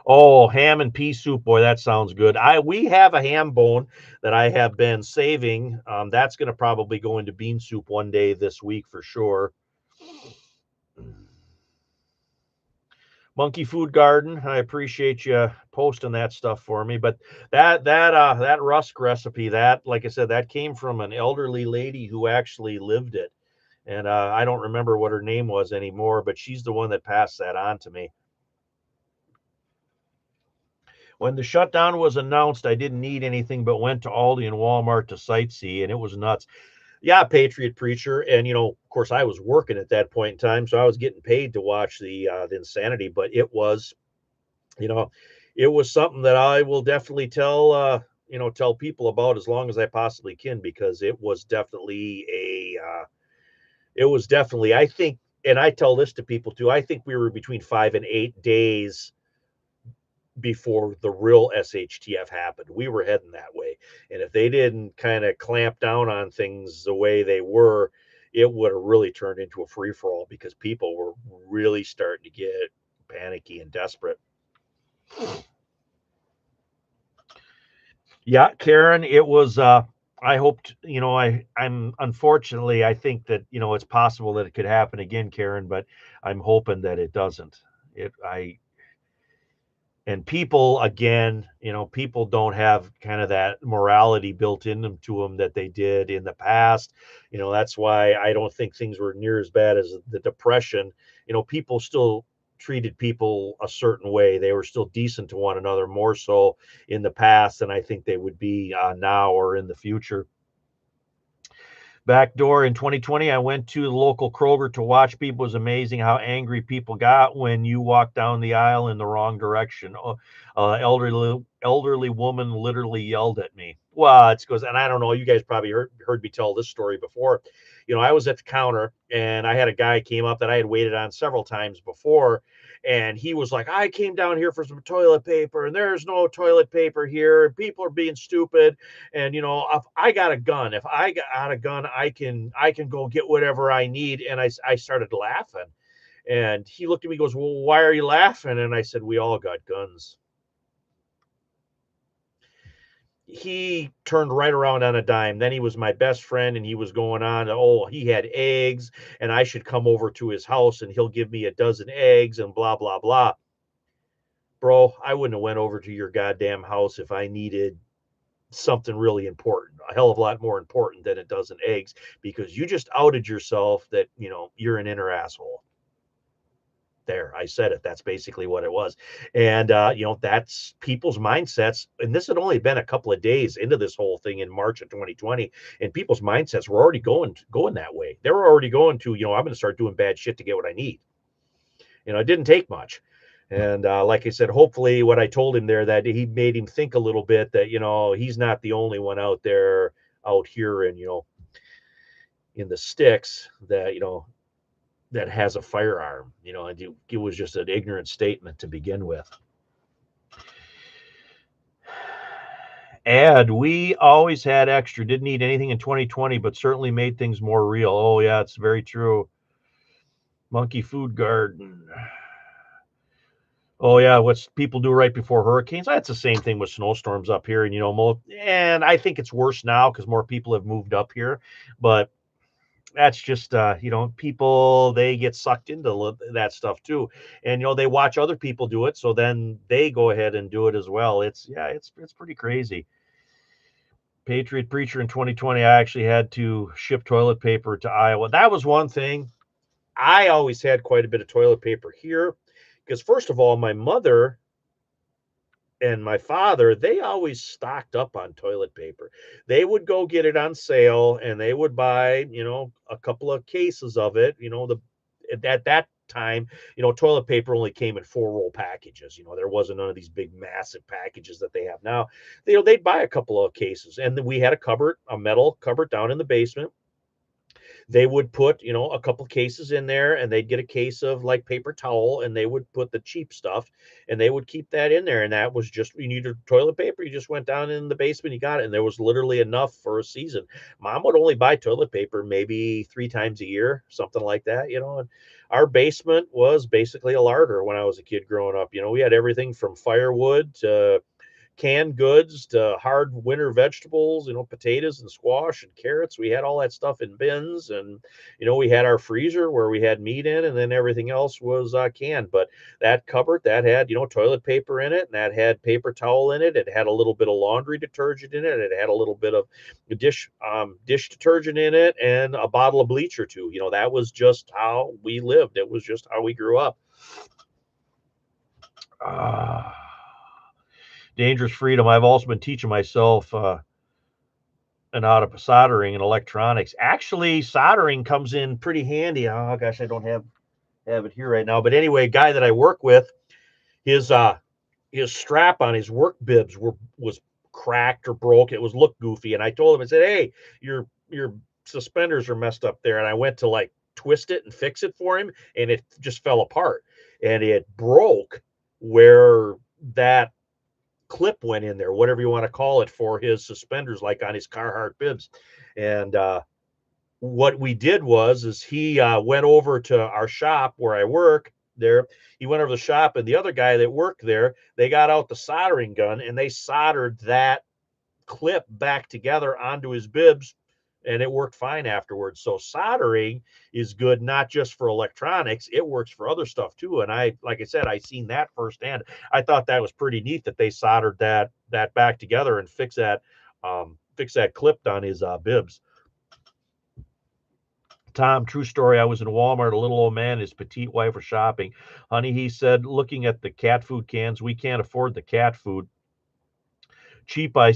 Oh, ham and pea soup, boy, that sounds good. We have a ham bone that I have been saving. That's going to probably go into bean soup one day this week for sure. Monkey Food Garden, I appreciate you posting that stuff for me. But that rusk recipe, that, like I said, that came from an elderly lady who actually lived it, and I don't remember what her name was anymore, but she's the one that passed that on to me. When the shutdown was announced, I didn't need anything but went to Aldi and Walmart to sightsee, and it was nuts. Yeah, Patriot Preacher, and of course, I was working at that point in time, so I was getting paid to watch the insanity. But you know, it was something that I will definitely tell people about as long as I possibly can, because it was definitely, I think, and I tell this to people too. I think we were between 5 and 8 days before the real SHTF happened. We were heading that way. And if they didn't kind of clamp down on things the way they were, it would have really turned into a free for all, because people were really starting to get panicky and desperate. Yeah, Karen, it was I hoped, I'm unfortunately, I think that, it's possible that it could happen again, Karen, but I'm hoping that it doesn't. It I And people, again, people don't have kind of that morality built in them to them that they did in the past. That's why I don't think things were near as bad as the depression. People still treated people a certain way. They were still decent to one another, more so in the past than I think they would be now or in the future. Back door in 2020, I went to the local Kroger to watch people. It was amazing how angry people got when you walked down the aisle in the wrong direction. Elderly woman literally yelled at me. Well, it's goes, and I don't know. You guys probably heard me tell this story before. I was at the counter and I had a guy came up that I had waited on several times before, and he was like, "I came down here for some toilet paper, and there's no toilet paper here, and people are being stupid." And if I got a gun, if I got a gun, I can go get whatever I need. And I started laughing, and he looked at me and goes, "Well, why are you laughing?" And I said, "We all got guns." He turned right around on a dime. Then he was my best friend, and he was going on, oh, he had eggs and I should come over to his house and he'll give me a dozen eggs and blah blah blah. Bro, I wouldn't have went over to your goddamn house if I needed something really important, a hell of a lot more important than a dozen eggs, because you just outed yourself that you're an inner asshole. There, I said it. That's basically what it was. And that's people's mindsets. And this had only been a couple of days into this whole thing in March of 2020, and people's mindsets were already going that way. They were already going to, I'm going to start doing bad shit to get what I need. It didn't take much. And like I said, hopefully what I told him there, that he made him think a little bit that, he's not the only one out here and, in the sticks that, that has a firearm, and it was just an ignorant statement to begin with. And we always had extra, didn't need anything in 2020, but certainly made things more real. Oh, yeah, it's very true. Monkey Food Garden. Oh yeah, what's people do right before hurricanes? That's the same thing with snowstorms up here, and and I think it's worse now because more people have moved up here. But that's just people, they get sucked into that stuff too, and they watch other people do it, so then they go ahead and do it as well. It's pretty crazy. Patriot Preacher in 2020, I actually had to ship toilet paper to Iowa. That was one thing. I always had quite a bit of toilet paper here because, first of all, my mother and my father, they always stocked up on toilet paper. They would go get it on sale and they would buy, a couple of cases of it. At that time, toilet paper only came in 4-roll packages. There wasn't none of these big massive packages that they have now. They'd buy a couple of cases, and then we had a metal cupboard down in the basement. They would put, a couple cases in there, and they'd get a case of like paper towel, and they would put the cheap stuff, and they would keep that in there. And that was just, you needed toilet paper, you just went down in the basement, you got it. And there was literally enough for a season. Mom would only buy toilet paper maybe 3 times a year, something like that, and our basement was basically a larder when I was a kid growing up. We had everything from firewood to canned goods to hard winter vegetables, potatoes and squash and carrots. We had all that stuff in bins, and we had our freezer where we had meat in, and then everything else was canned. But that cupboard, that had toilet paper in it, and that had paper towel in it. It had a little bit of laundry detergent in it. It had a little bit of dish detergent in it, and a bottle of bleach or two. That was just how we lived. It was just how we grew up. Dangerous Freedom. I've also been teaching myself an art of soldering and electronics. Actually, soldering comes in pretty handy. Oh gosh, I don't have it here right now. But anyway, guy that I work with, his strap on his work bibs was cracked or broke. It was looked goofy, and I told him, I said, "Hey, your suspenders are messed up there." And I went to like twist it and fix it for him, and it just fell apart, and it broke where that clip went in there, whatever you want to call it, for his suspenders, like on his Carhartt bibs. And what we did is he went over to our shop where I work there. He went over to the shop, and the other guy that worked there, they got out the soldering gun and they soldered that clip back together onto his bibs, and it worked fine afterwards. So soldering is good, not just for electronics, it works for other stuff too. And like I said, I seen that firsthand. I thought that was pretty neat that they soldered that back together and fix that clip on his bibs. Tom, true story. I was in Walmart. A little old man and his petite wife were shopping. Honey, he said, looking at the cat food cans, we can't afford the cat food. cheap, I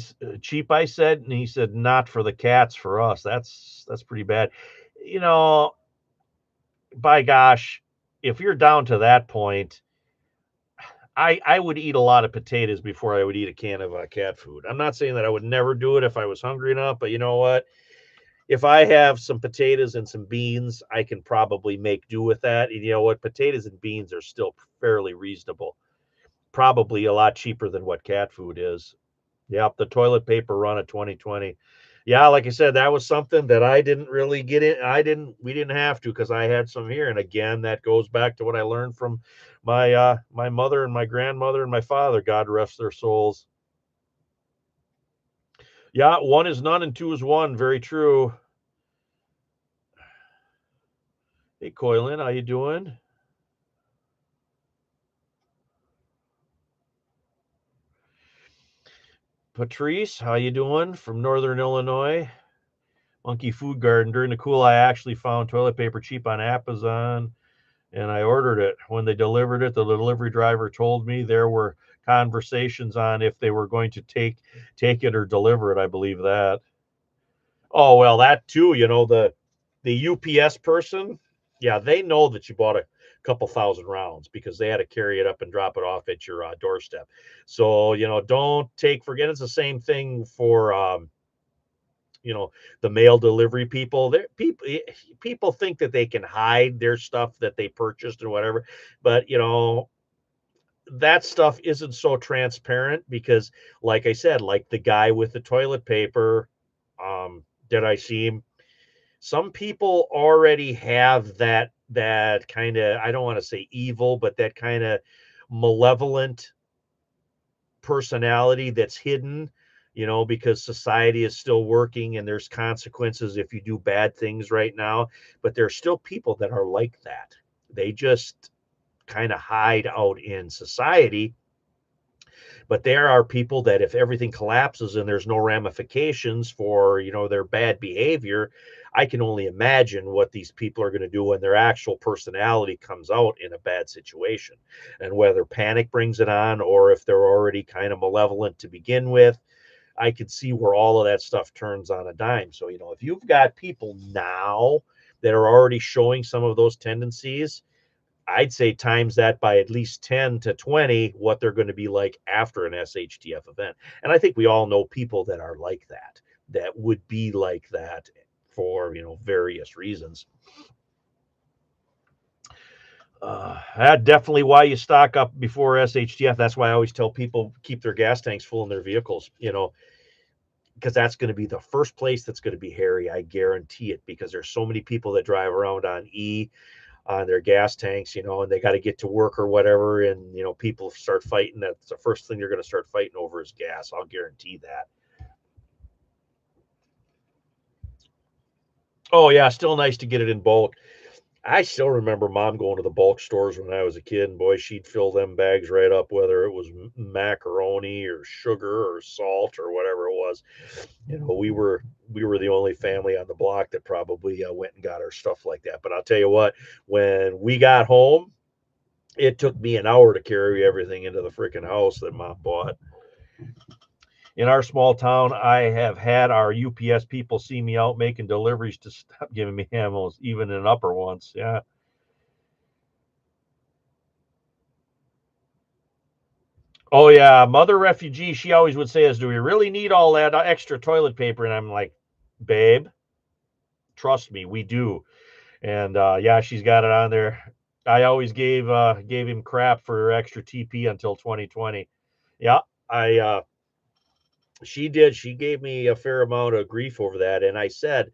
said, and he said, not for the cats, for us. That's pretty bad. You know, by gosh, if you're down to that point, I would eat a lot of potatoes before I would eat a can of cat food. I'm not saying that I would never do it if I was hungry enough, but you know what? If I have some potatoes and some beans, I can probably make do with that. And you know what? Potatoes and beans are still fairly reasonable. Probably a lot cheaper than what cat food is. Yep, the toilet paper run of 2020. Yeah, like I said, that was something that I didn't really get in. We didn't have to because I had some here. And again, that goes back to what I learned from my mother and my grandmother and my father. God rest their souls. Yeah, one is none and two is one. Very true. Hey, Coylin, how you doing? Patrice, how you doing? From Northern Illinois. Monkey Food Garden. During the cool, I actually found toilet paper cheap on Amazon, and I ordered it. When they delivered it, the delivery driver told me there were conversations on if they were going to take it or deliver it. I believe that. Oh well, that too. You know the UPS person. Yeah, they know that you bought a couple thousand rounds because they had to carry it up and drop it off at your doorstep. So you know, don't forget. It's the same thing for you know the mail delivery people. People think that they can hide their stuff that they purchased or whatever, but you know that stuff isn't so transparent because, like I said, like the guy with the toilet paper, did I see him? Some people already have that kind of, I don't want to say evil, but that kind of malevolent personality that's hidden, you know, because society is still working and there's consequences if you do bad things right now. But there's still people that are like that. They just kind of hide out in society. But there are people that if everything collapses and there's no ramifications for, you know, their bad behavior, I can only imagine what these people are going to do when their actual personality comes out in a bad situation. And whether panic brings it on or if they're already kind of malevolent to begin with, I could see where all of that stuff turns on a dime. So, you know, if you've got people now that are already showing some of those tendencies, I'd say times that by at least 10 to 20 what they're going to be like after an SHTF event. And I think we all know people that are like that, that would be like that for, you know, various reasons. That's definitely why you stock up before SHTF. That's why I always tell people keep their gas tanks full in their vehicles, you know, because that's going to be the first place that's going to be hairy. I guarantee it, because there's so many people that drive around on on their gas tanks, you know, and they got to get to work or whatever. And, you know, people start fighting. That's the first thing they're going to start fighting over is gas. I'll guarantee that. Oh, yeah. Still nice to get it in bulk. I still remember mom going to the bulk stores when I was a kid, and boy, she'd fill them bags right up, whether it was macaroni or sugar or salt or whatever it was. You know, we were the only family on the block that probably went and got our stuff like that. But I'll tell you what, when we got home, it took me an hour to carry everything into the freaking house that mom bought. In our small town, I have had our UPS people see me out making deliveries to stop giving me ammos, even in upper ones. Yeah. Oh yeah, mother refugee. She always would say, "Is do we really need all that extra toilet paper?" And I'm like, "Babe, trust me, we do." And yeah, she's got it on there. I always gave him crap for extra TP until 2020. Yeah, I she did. She gave me a fair amount of grief over that, and I said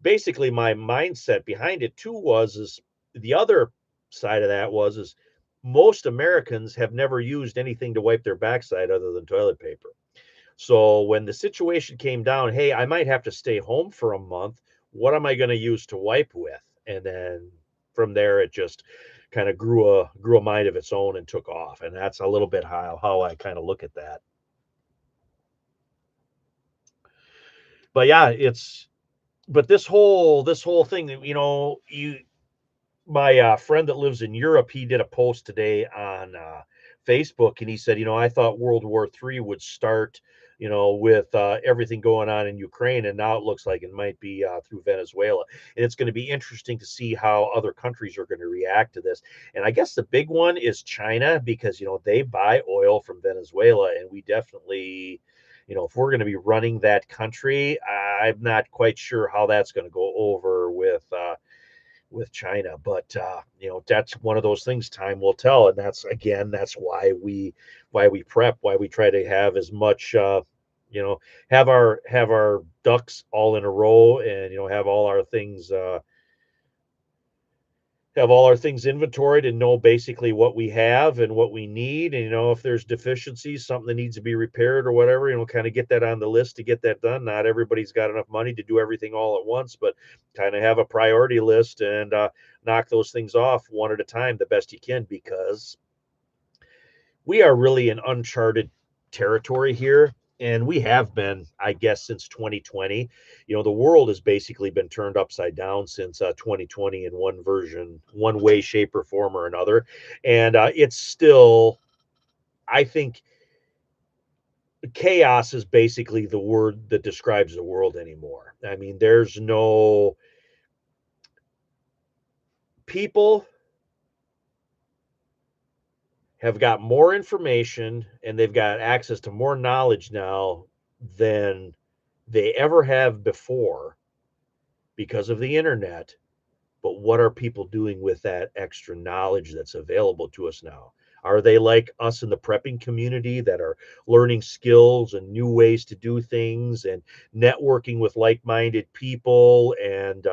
basically my mindset behind it too was is the other side of that was is most Americans have never used anything to wipe their backside other than toilet paper. So when the situation came down, hey, I might have to stay home for a month. What am I going to use to wipe with? And then from there, it just kind of grew a mind of its own and took off. And that's a little bit how I kind of look at that. But yeah, it's but this whole thing, you know, my friend that lives in Europe, he did a post today on Facebook, and he said, I thought World War III would start, with everything going on in Ukraine, and now it looks like it might be through Venezuela. And it's going to be interesting to see how other countries are going to react to this. And I guess the big one is China, because they buy oil from Venezuela, and we definitely, if we're going to be running that country, I'm not quite sure how that's going to go over with China. But that's one of those things. Time will tell, and that's why we prep, why we try to have as much, have our ducks all in a row, and have all our things inventoried and know basically what we have and what we need. And if there's deficiencies, something that needs to be repaired or whatever, kind of get that on the list to get that done. Not everybody's got enough money to do everything all at once, but kind of have a priority list and knock those things off one at a time the best you can, because we are really in uncharted territory here. And we have been, I guess, since 2020. The world has basically been turned upside down since 2020 in one way, shape, or form or another. And it's still, I think, chaos is basically the word that describes the world anymore. I mean, there's no people have got more information and they've got access to more knowledge now than they ever have before because of the internet. But what are people doing with that extra knowledge that's available to us now? Are they like us in the prepping community that are learning skills and new ways to do things and networking with like-minded people? And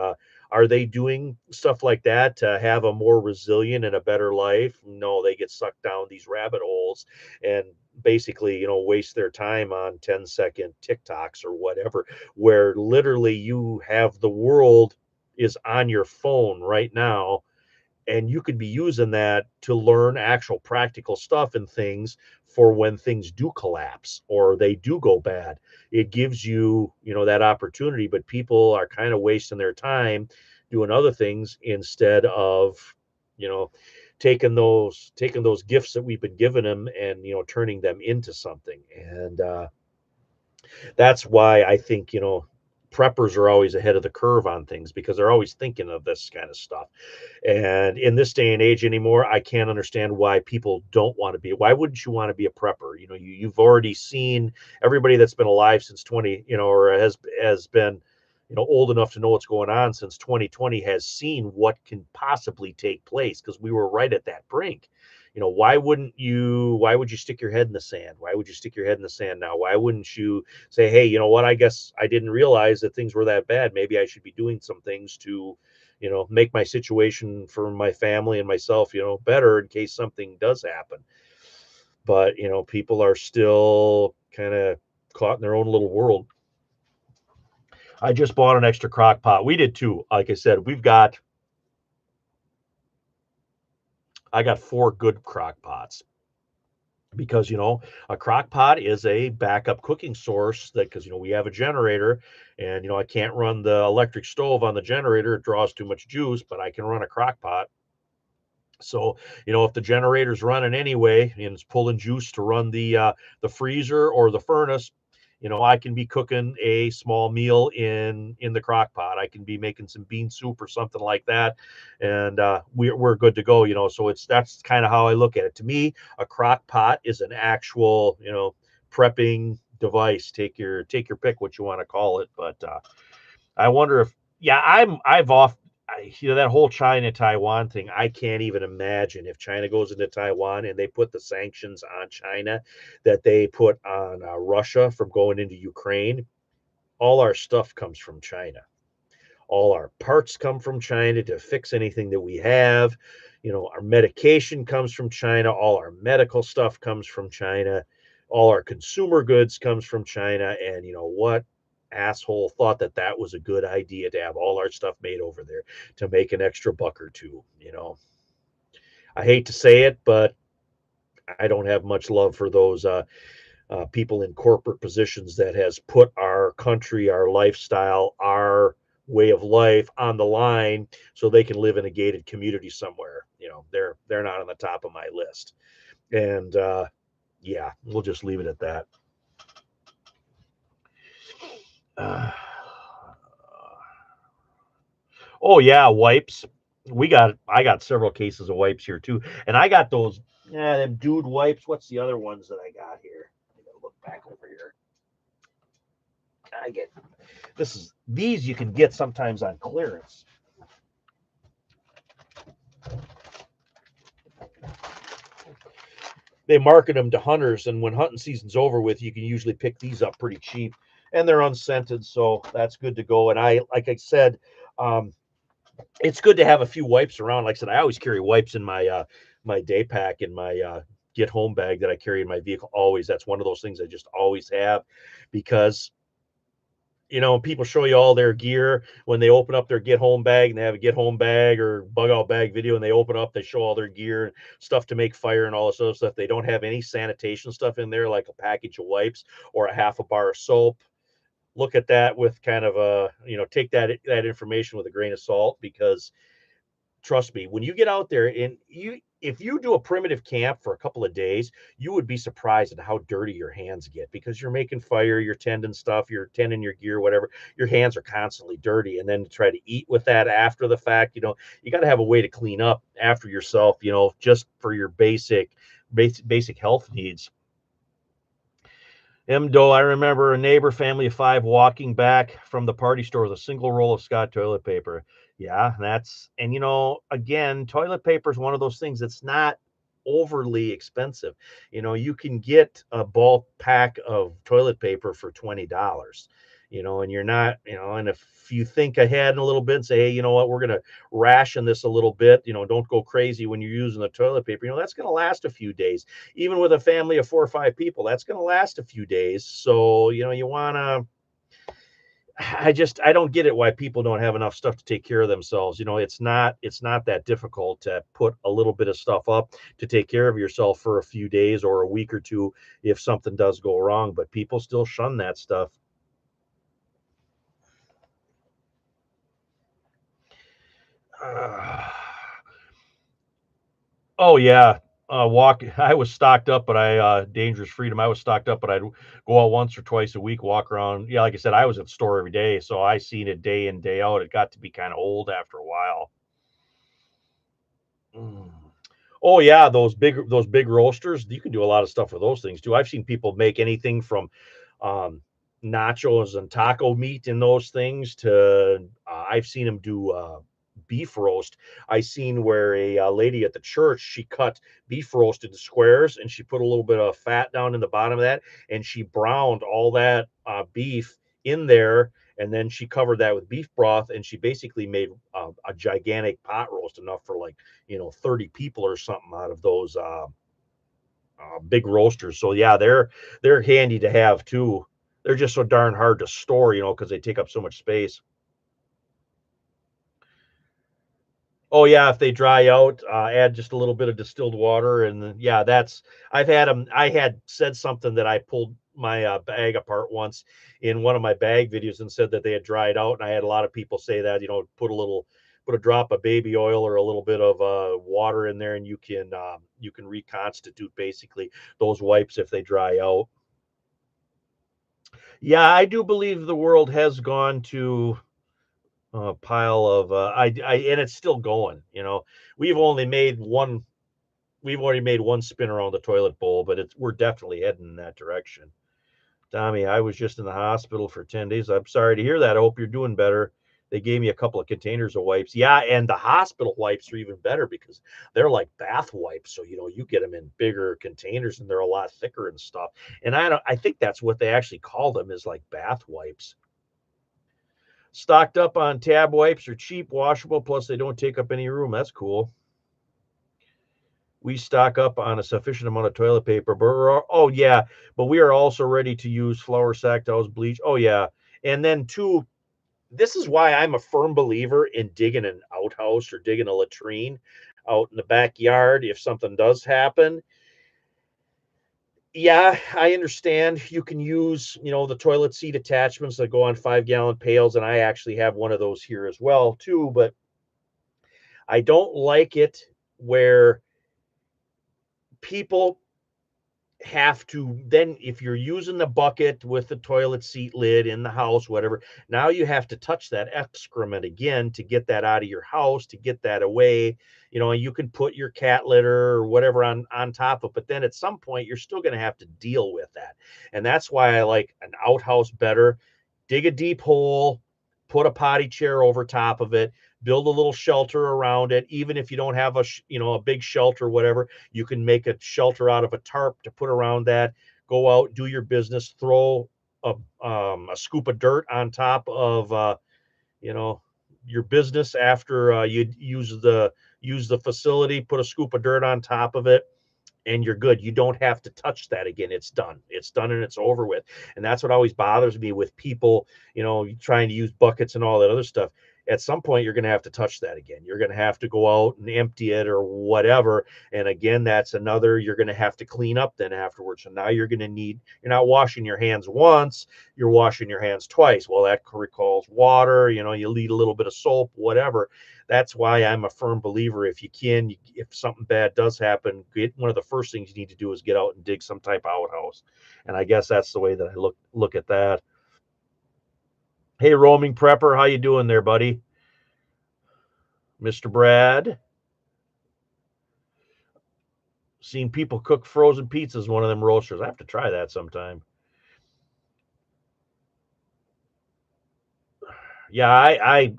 are they doing stuff like that to have a more resilient and a better life? No, they get sucked down these rabbit holes and basically, waste their time on 10-second TikToks or whatever, where literally you have the world is on your phone right now, and you could be using that to learn actual practical stuff and things for when things do collapse or they do go bad. It gives you, that opportunity, but people are kind of wasting their time doing other things instead of, you know, taking those gifts that we've been giving them and, turning them into something. And that's why I think, preppers are always ahead of the curve on things, because they're always thinking of this kind of stuff. And in this day and age anymore, I can't understand why people don't want to be. Why wouldn't you want to be a prepper? You've already seen everybody that's been alive since 20, or has been, old enough to know what's going on since 2020, has seen what can possibly take place, because we were right at that brink. Why would you stick your head in the sand? Why would you stick your head in the sand now? Why wouldn't you say, hey, you know what? I guess I didn't realize that things were that bad. Maybe I should be doing some things to, make my situation for my family and myself, better in case something does happen. But, people are still kind of caught in their own little world. I just bought an extra crock pot. We did too. Like I said, I got 4 good crock pots, because a crock pot is a backup cooking source, that because we have a generator, and I can't run the electric stove on the generator, it draws too much juice, but I can run a crock pot. So, if the generator's running anyway and it's pulling juice to run the freezer or the furnace, I can be cooking a small meal in the crock pot. I can be making some bean soup or something like that, and we're good to go. So that's kind of how I look at it. To me, a crock pot is an actual, prepping device. Take your pick what you want to call it, but I wonder if, yeah, that whole China Taiwan thing. I can't even imagine if China goes into Taiwan and they put the sanctions on China that they put on Russia from going into Ukraine. All our stuff comes from China. All our parts come from China to fix anything that we have. Our medication comes from China. All our medical stuff comes from China. All our consumer goods comes from China. And you know what? Asshole thought that was a good idea to have all our stuff made over there to make an extra buck or two. I hate to say it, but I don't have much love for those people in corporate positions that has put our country, our lifestyle, our way of life on the line so they can live in a gated community somewhere. They're not on the top of my list. And yeah, we'll just leave it at that. Uh, oh yeah, wipes. I got several cases of wipes here too, and I got those. Yeah, them dude wipes. What's the other ones that I got here? I gotta look back over here. I get these you can get sometimes on clearance. They market them to hunters, and when hunting season's over with, you can usually pick these up pretty cheap, and they're unscented, so that's good to go. And like I said, um, it's good to have a few wipes around. Like I said, I always carry wipes in my day pack in my get home bag that I carry in my vehicle. Always, that's one of those things I just always have, because people show you all their gear when they open up their get home bag, and they have a get home bag or bug out bag video, and they open up, they show all their gear and stuff to make fire and all this other stuff. They don't have any sanitation stuff in there, like a package of wipes or a half a bar of soap. Look at that with kind of take that information with a grain of salt, because trust me, when you get out there and if you do a primitive camp for a couple of days, you would be surprised at how dirty your hands get, because you're making fire, you're tending stuff, you're tending your gear, whatever. Your hands are constantly dirty. And then to try to eat with that after the fact, you got to have a way to clean up after yourself, just for your basic health needs. Doe, I remember a neighbor family of 5 walking back from the party store with a single roll of Scott toilet paper. Yeah, and again, toilet paper is one of those things that's not overly expensive. You can get a bulk pack of toilet paper for $20. And you're not, and if you think ahead a little bit and say, hey, you know what, we're going to ration this a little bit, don't go crazy when you're using the toilet paper, that's going to last a few days. Even with a family of 4 or 5 people, that's going to last a few days. So, you want to, I don't get it why people don't have enough stuff to take care of themselves. It's not that difficult to put a little bit of stuff up to take care of yourself for a few days or a week or two if something does go wrong, but people still shun that stuff. Uh, oh yeah. Walk. I was stocked up, but dangerous freedom. I was stocked up, but I'd go out once or twice a week, walk around. Yeah, like I said, I was at the store every day, so I seen it day in, day out. It got to be kind of old after a while. Mm. Oh yeah, those big roasters. You can do a lot of stuff with those things too. I've seen people make anything from um, nachos and taco meat in those things to I've seen them do beef roast. I seen where a lady at the church, she cut beef roast into squares, and she put a little bit of fat down in the bottom of that, and she browned all that beef in there, and then she covered that with beef broth, and she basically made a gigantic pot roast, enough for like 30 people or something, out of those big roasters. So yeah, they're handy to have too. They're just so darn hard to store, because they take up so much space. Oh yeah, if they dry out, add just a little bit of distilled water, and yeah, I've had them. I had said something that I pulled my bag apart once in one of my bag videos and said that they had dried out, and I had a lot of people say that put a drop of baby oil or a little bit of water in there, and you can reconstitute basically those wipes if they dry out. Yeah, I do believe the world has gone to pile of and it's still going. We've only made one we've already made one spin around the toilet bowl, but we're definitely heading in that direction. Tommy, I was just in the hospital for 10 days. I'm sorry to hear that. I hope you're doing better. They gave me a couple of containers of wipes. Yeah, and the hospital wipes are even better because they're like bath wipes. So, you get them in bigger containers, and they're a lot thicker and stuff. And I think that's what they actually call them, is like bath wipes. Stocked up on tab wipes, are cheap, washable, plus they don't take up any room. That's cool. We stock up on a sufficient amount of toilet paper, but oh yeah, but we are also ready to use flour sack towels, bleach. Oh yeah. And then two, this is why I'm a firm believer in digging an outhouse or digging a latrine out in the backyard if something does happen. Yeah, I understand you can use, the toilet seat attachments that go on 5-gallon pails, and I actually have one of those here as well too, but I don't like it where people have to then, if you're using the bucket with the toilet seat lid in the house, whatever, now you have to touch that excrement again to get that out of your house, to get that away. You can put your cat litter or whatever on top of, but then at some point you're still going to have to deal with that. And that's why I like an outhouse better. Dig a deep hole, put a potty chair over top of it, build a little shelter around it. Even if you don't have a big shelter, whatever, you can make a shelter out of a tarp to put around that. Go out, do your business, throw a scoop of dirt on top of you know your business after you use the facility. Put a scoop of dirt on top of it, and you're good. You don't have to touch that again. It's done. It's done and it's over with. And that's what always bothers me with people, trying to use buckets and all that other stuff. At some point, you're going to have to touch that again. You're going to have to go out and empty it or whatever. And again, that's another, you're going to have to clean up then afterwards. So now you're not washing your hands once, you're washing your hands twice. Well, that recalls water, you need a little bit of soap, whatever. That's why I'm a firm believer. If something bad does happen, one of the first things you need to do is get out and dig some type of outhouse. And I guess that's the way that I look at that. Hey, roaming prepper, how you doing there, buddy? Mr. Brad. Seen people cook frozen pizzas in one of them roasters. I have to try that sometime. Yeah,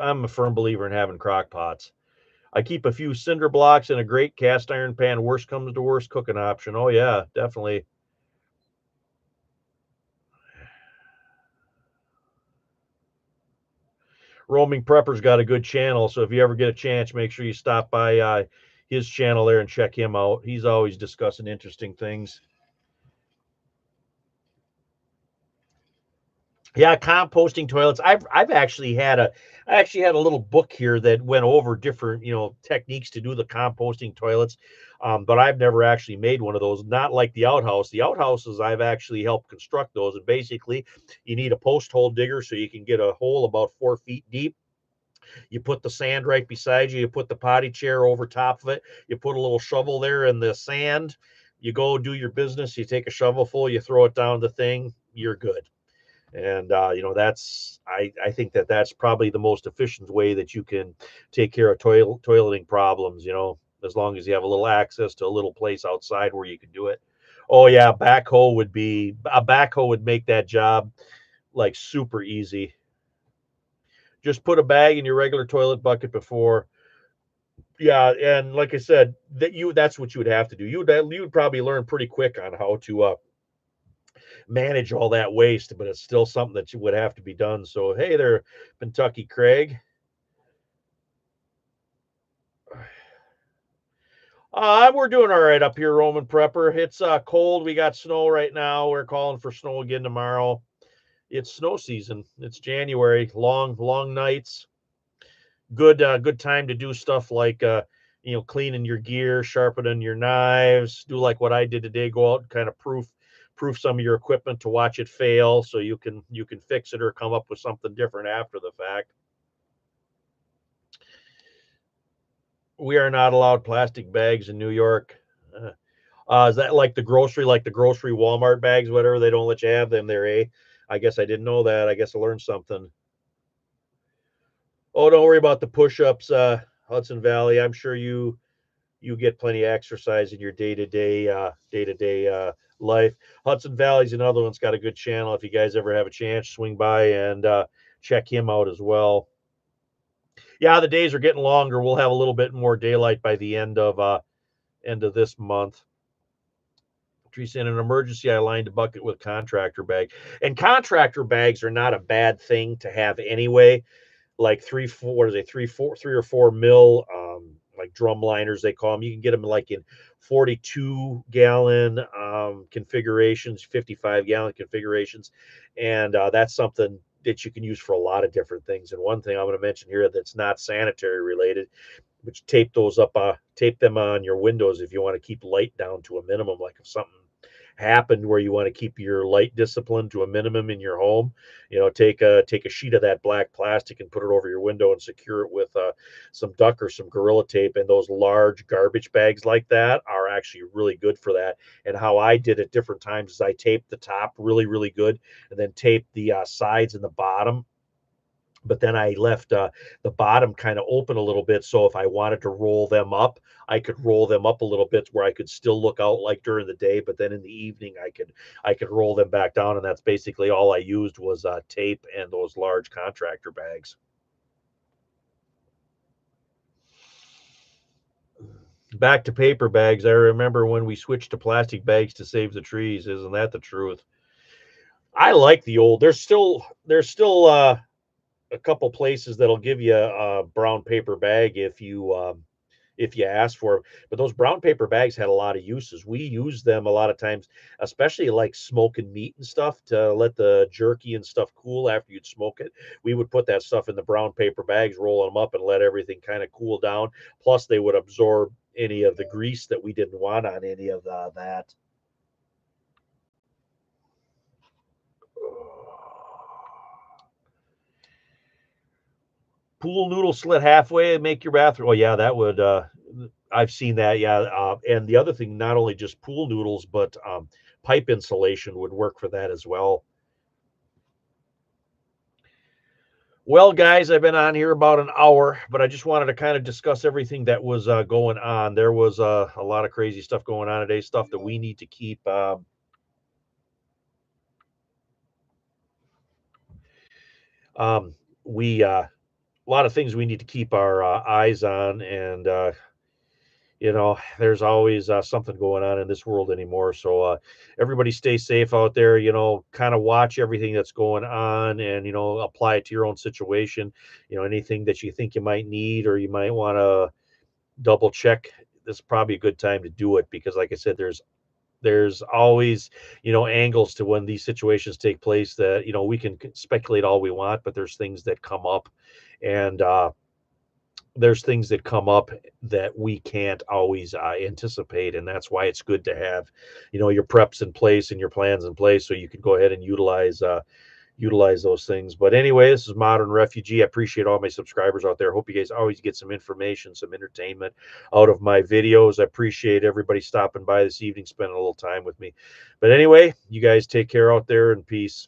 I'm a firm believer in having crock pots. I keep a few cinder blocks in a great cast iron pan. Worst comes to worst, cooking option. Oh yeah, definitely. Roaming Prepper's got a good channel, so if you ever get a chance, make sure you stop by his channel there and check him out. He's always discussing interesting things. Yeah, composting toilets. I've actually had a little book here that went over different techniques to do the composting toilets, but I've never actually made one of those. Not like the outhouse. The outhouses I've actually helped construct those, and basically you need a post hole digger so you can get a hole about 4 feet deep. You put the sand right beside you. You put the potty chair over top of it. You put a little shovel there in the sand. You go do your business. You take a shovelful. You throw it down the thing. You're good. And I think that's probably the most efficient way that you can take care of toileting problems. As long as you have a little access to a little place outside where you can do it. Oh yeah, backhoe would make that job like super easy. Just put a bag in your regular toilet bucket before. Yeah, and like I said, that's what you would have to do. You would probably learn pretty quick on how to manage all that waste, but it's still something that you would have to be done. So hey there, Kentucky Craig. We're doing all right up here, Roman Prepper. It's cold. We got snow right now. We're calling for snow again tomorrow. It's snow season. It's January. Long nights. Good time to do stuff like cleaning your gear, sharpening your knives. Do like what I did today. Go out and kind of proof some of your equipment to watch it fail, so you can fix it or come up with something different after the fact. We are not allowed plastic bags in New York. Is that like the grocery Walmart bags, whatever? They don't let you have them there, eh? I guess I didn't know that. I guess I learned something. Oh, don't worry about the push-ups, Hudson Valley. I'm sure you get plenty of exercise in your day to day life. Hudson Valley's another one's got a good channel. If you guys ever have a chance, swing by and check him out as well. Yeah, the days are getting longer. We'll have a little bit more daylight by the end of this month. Teresa, in an emergency, I lined a bucket with contractor bag. And contractor bags are not a bad thing to have anyway. Like 3 or 4 like drum liners, they call them. You can get them like in 42-gallon configurations, 55-gallon configurations. And that's something that you can use for a lot of different things. And one thing I'm going to mention here that's not sanitary related, which tape them on your windows if you want to keep light down to a minimum. Like if something happened where you want to keep your light discipline to a minimum in your home, take a sheet of that black plastic and put it over your window and secure it with some duck or some gorilla tape. And those large garbage bags like that are actually really good for that. And how I did at different times is I taped the top really, really good, and then taped the sides and the bottom, but then I left the bottom kind of open a little bit. So if I wanted to roll them up, I could roll them up a little bit where I could still look out like during the day, but then in the evening I could roll them back down. And that's basically all I used was tape and those large contractor bags. Back to paper bags. I remember when we switched to plastic bags to save the trees. Isn't that the truth? I like the old. There's still a couple places that'll give you a brown paper bag if you ask for it. But those brown paper bags had a lot of uses. We use them a lot of times, especially like smoking meat and stuff, to let the jerky and stuff cool after you'd smoke it. We would put that stuff in the brown paper bags, roll them up, and let everything kind of cool down. Plus, they would absorb any of the grease that we didn't want on any of that. Pool noodle slit halfway and make your bathroom. Oh yeah, that would. I've seen that. Yeah, and the other thing, not only just pool noodles, but pipe insulation would work for that as well. Well, guys, I've been on here about an hour, but I just wanted to kind of discuss everything that was going on. There was a lot of crazy stuff going on today, stuff that we need to keep. We A lot of things we need to keep our eyes on, and there's always something going on in this world anymore. So everybody stay safe out there, kind of watch everything that's going on, and apply it to your own situation. Anything that you think you might need or you might want to double check, this is probably a good time to do it, because like I said, there's always angles to when these situations take place that we can speculate all we want, but and there's things that come up that we can't always anticipate, and that's why it's good to have your preps in place and your plans in place, so you can go ahead and utilize those things. But anyway, this is Modern Refugee. I appreciate all my subscribers out there. Hope you guys always get some information, some entertainment out of my videos. I appreciate everybody stopping by this evening, spending a little time with me. But anyway, you guys take care out there, and peace.